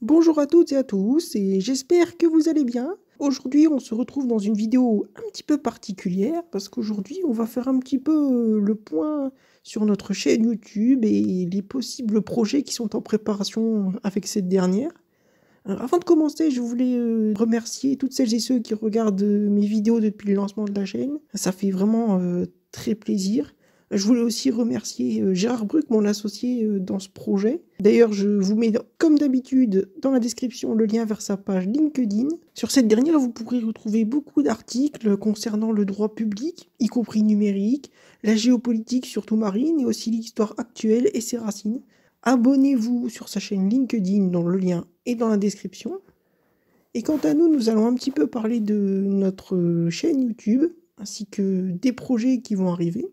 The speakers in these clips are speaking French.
Bonjour à toutes et à tous, et j'espère que vous allez bien. Aujourd'hui, on se retrouve dans une vidéo un petit peu particulière, parce qu'aujourd'hui, on va faire un petit peu le point sur notre chaîne YouTube et les possibles projets qui sont en préparation avec cette dernière. Avant de commencer, je voulais remercier toutes celles et ceux qui regardent mes vidéos depuis le lancement de la chaîne. Ça fait vraiment très plaisir. Je voulais aussi remercier Gérard Bruck, mon associé dans ce projet. D'ailleurs, je vous mets, comme d'habitude, dans la description le lien vers sa page LinkedIn. Sur cette dernière, vous pourrez retrouver beaucoup d'articles concernant le droit public, y compris numérique, la géopolitique, surtout marine, et aussi l'histoire actuelle et ses racines. Abonnez-vous sur sa chaîne LinkedIn, dont le lien est dans la description. Et quant à nous, nous allons un petit peu parler de notre chaîne YouTube, ainsi que des projets qui vont arriver.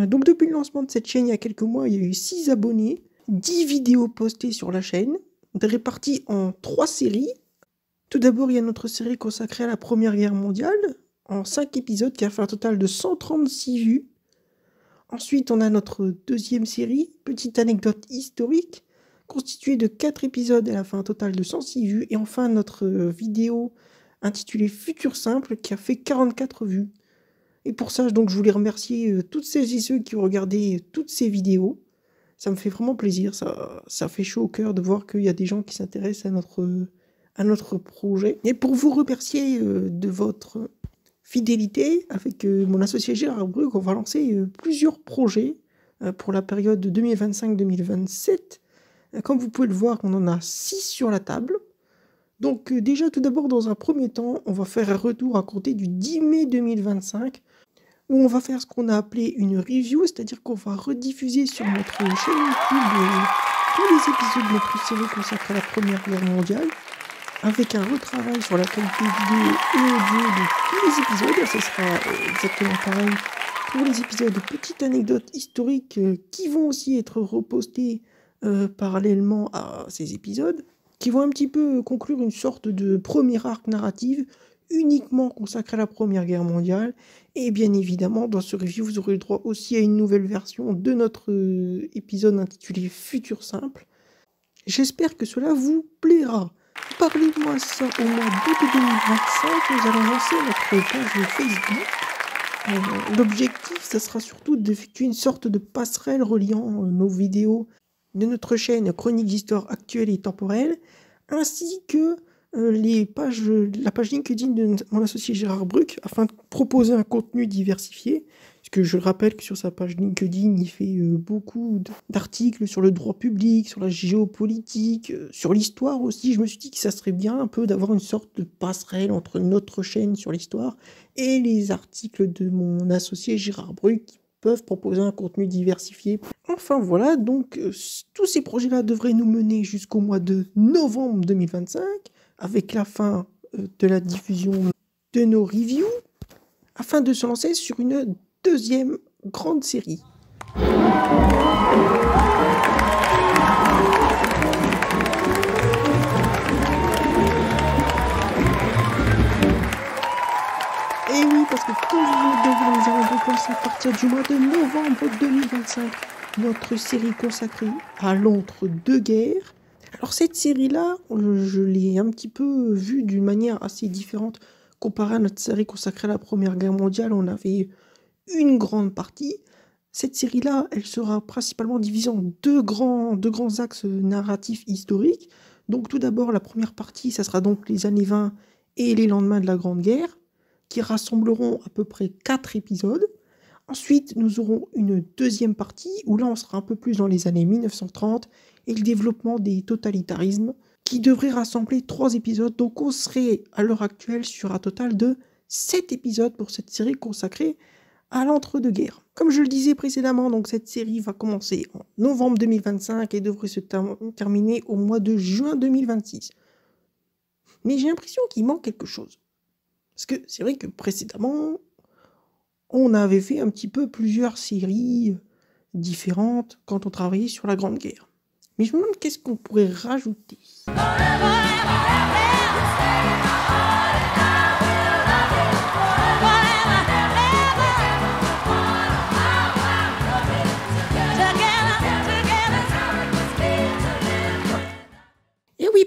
Donc depuis le lancement de cette chaîne il y a quelques mois, il y a eu 6 abonnés, 10 vidéos postées sur la chaîne, réparties en 3 séries. Tout d'abord, il y a notre série consacrée à la Première Guerre mondiale, en 5 épisodes qui a fait un total de 136 vues. Ensuite, on a notre deuxième série, Petite anecdote historique, constituée de 4 épisodes, elle a fait un total de 106 vues. Et enfin, notre vidéo intitulée Futur simple, qui a fait 44 vues. Et pour ça, donc, je voulais remercier toutes celles et ceux qui ont regardé toutes ces vidéos. Ça me fait vraiment plaisir, ça fait chaud au cœur de voir qu'il y a des gens qui s'intéressent à notre projet. Et pour vous remercier de votre fidélité, avec mon associé Gérard Bruck, on va lancer plusieurs projets pour la période 2025-2027. Comme vous pouvez le voir, on en a 6 sur la table. Donc déjà, tout d'abord, dans un premier temps, on va faire un retour à compter du 10 mai 2025, où on va faire ce qu'on a appelé une review, c'est-à-dire qu'on va rediffuser sur notre chaîne YouTube tous les épisodes de notre série consacrée à la Première Guerre mondiale, avec un retravail sur la qualité vidéo et audio de tous les épisodes. Ce sera exactement pareil pour les épisodes de petites anecdotes historiques qui vont aussi être repostés parallèlement à ces épisodes, qui vont un petit peu conclure une sorte de premier arc narratif uniquement consacré à la Première Guerre mondiale. Et bien évidemment, dans ce review, vous aurez le droit aussi à une nouvelle version de notre épisode intitulé Futur simple. J'espère que cela vous plaira. Parlez-moi ça au mois d'août 2025, nous allons lancer notre page Facebook. L'objectif, ça sera surtout d'effectuer une sorte de passerelle reliant nos vidéos de notre chaîne Chroniques d'Histoire actuelle et temporelle, ainsi que la page LinkedIn de mon associé Gérard Bruck, afin de proposer un contenu diversifié. Parce que je rappelle que sur sa page LinkedIn, il fait beaucoup d'articles sur le droit public, sur la géopolitique, sur l'histoire aussi. Je me suis dit que ça serait bien un peu d'avoir une sorte de passerelle entre notre chaîne sur l'histoire et les articles de mon associé Gérard Bruck, qui peuvent proposer un contenu diversifié. Enfin voilà, donc tous ces projets-là devraient nous mener jusqu'au mois de novembre 2025, avec la fin de la diffusion de nos reviews, afin de se lancer sur une deuxième grande série. Et oui, parce que comme nous allons commencer à partir du mois de novembre 2025, notre série consacrée à l'entre-deux-guerres. Alors cette série-là, je l'ai un petit peu vue d'une manière assez différente comparée à notre série consacrée à la Première Guerre mondiale. On avait une grande partie. Cette série-là, elle sera principalement divisée en deux grands axes narratifs historiques. Donc tout d'abord, la première partie, ça sera donc les années 20 et les lendemains de la Grande Guerre, qui rassembleront à peu près 4 épisodes. Ensuite, nous aurons une deuxième partie, où là, on sera un peu plus dans les années 1930, et le développement des totalitarismes, qui devrait rassembler 3 épisodes. Donc on serait à l'heure actuelle sur un total de 7 épisodes pour cette série consacrée à l'entre-deux-guerres. Comme je le disais précédemment, donc cette série va commencer en novembre 2025 et devrait se terminer au mois de juin 2026. Mais j'ai l'impression qu'il manque quelque chose. Parce que c'est vrai que précédemment, on avait fait un petit peu plusieurs séries différentes quand on travaillait sur la Grande Guerre. Mais je me demande qu'est-ce qu'on pourrait rajouter.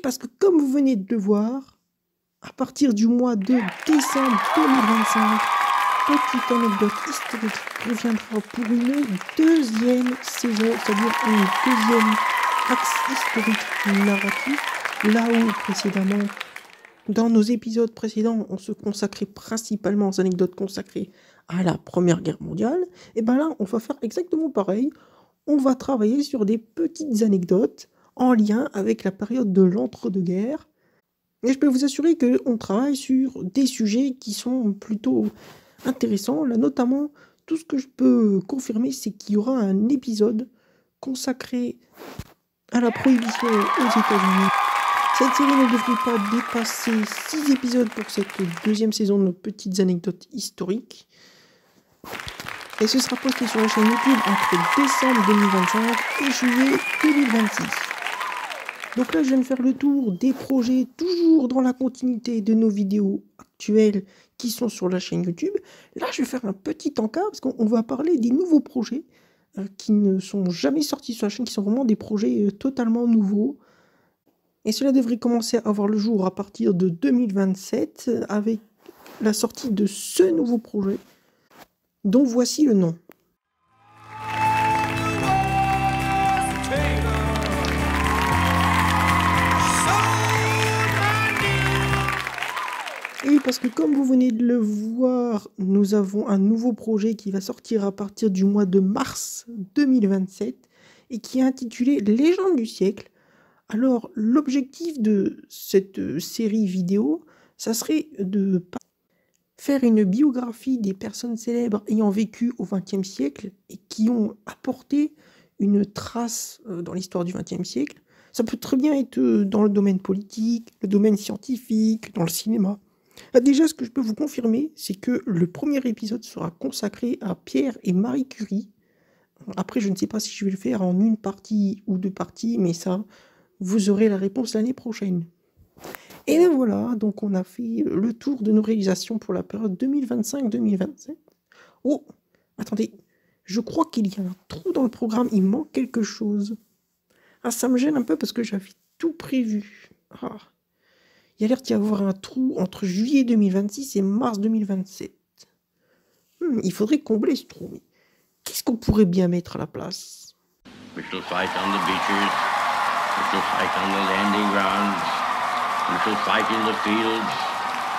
parce que comme vous venez de le voir, à partir du mois de décembre 2025, Petite Anecdote Historique reviendra pour une deuxième saison, c'est-à-dire un deuxième axe historique narratif, là où précédemment, dans nos épisodes précédents, on se consacrait principalement aux anecdotes consacrées à la Première Guerre mondiale, et bien là, on va faire exactement pareil. On va travailler sur des petites anecdotes en lien avec la période de l'entre-deux-guerres. Et je peux vous assurer qu'on travaille sur des sujets qui sont plutôt intéressants. Là, notamment, tout ce que je peux confirmer, c'est qu'il y aura un épisode consacré à la prohibition aux États-Unis. Cette série ne devrait pas dépasser 6 épisodes pour cette deuxième saison de nos petites anecdotes historiques. Et ce sera posté sur la chaîne YouTube entre décembre 2025 et juillet 2026. Donc là, je viens de faire le tour des projets, toujours dans la continuité de nos vidéos actuelles qui sont sur la chaîne YouTube. Là, je vais faire un petit encart parce qu'on va parler des nouveaux projets qui ne sont jamais sortis sur la chaîne, qui sont vraiment des projets totalement nouveaux. Et cela devrait commencer à voir le jour à partir de 2027 avec la sortie de ce nouveau projet, dont voici le nom. Et parce que comme vous venez de le voir, nous avons un nouveau projet qui va sortir à partir du mois de mars 2027 et qui est intitulé Légende du siècle. Alors l'objectif de cette série vidéo, ça serait de faire une biographie des personnes célèbres ayant vécu au XXe siècle et qui ont apporté une trace dans l'histoire du XXe siècle. Ça peut très bien être dans le domaine politique, le domaine scientifique, dans le cinéma. Déjà, ce que je peux vous confirmer, c'est que le premier épisode sera consacré à Pierre et Marie Curie. Après, je ne sais pas si je vais le faire en une partie ou deux parties, mais ça, vous aurez la réponse l'année prochaine. Et bien voilà, donc on a fait le tour de nos réalisations pour la période 2025-2027. Oh, attendez, je crois qu'il y a un trou dans le programme, il manque quelque chose. Ah, ça me gêne un peu parce que j'avais tout prévu. Ah. Il y a l'air d'y avoir un trou entre juillet 2026 et mars 2027. Il faudrait combler ce trou. Qu'est-ce qu'on pourrait bien mettre à la place? We shall fight on the beaches. We shall fight on the landing grounds. We shall fight in the fields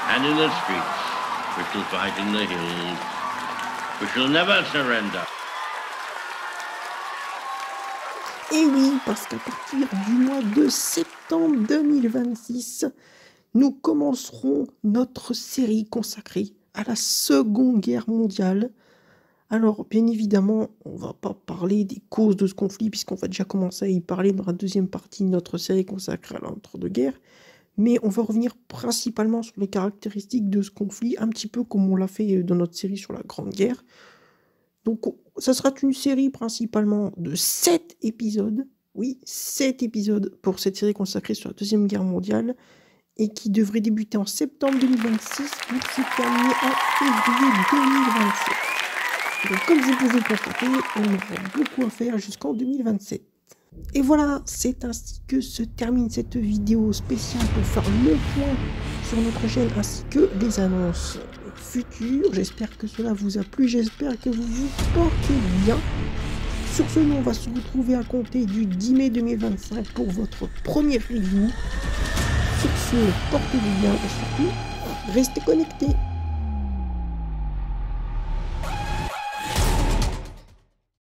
and in the streets. We shall fight in the hills. We shall never surrender. Et oui, parce qu'à partir du mois de septembre 2026, nous commencerons notre série consacrée à la Seconde Guerre mondiale. Alors, bien évidemment, on ne va pas parler des causes de ce conflit, puisqu'on va déjà commencer à y parler dans la deuxième partie de notre série consacrée à l'entre-deux-guerres. Mais on va revenir principalement sur les caractéristiques de ce conflit, un petit peu comme on l'a fait dans notre série sur la Grande Guerre. Donc, ça sera une série principalement de 7 épisodes. Oui, 7 épisodes pour cette série consacrée sur la Deuxième Guerre mondiale et qui devrait débuter en septembre 2026 pour se terminer en février 2027. Donc, comme vous pouvez le constater, on aura beaucoup à faire jusqu'en 2027. Et voilà, c'est ainsi que se termine cette vidéo spéciale pour faire le point sur notre chaîne ainsi que les annonces futures. J'espère que cela vous a plu, j'espère que vous vous portez bien. Sur ce, nous on va se retrouver à compter du 10 mai 2025 pour votre première review. Sur ce, portez-vous bien et surtout, restez connectés.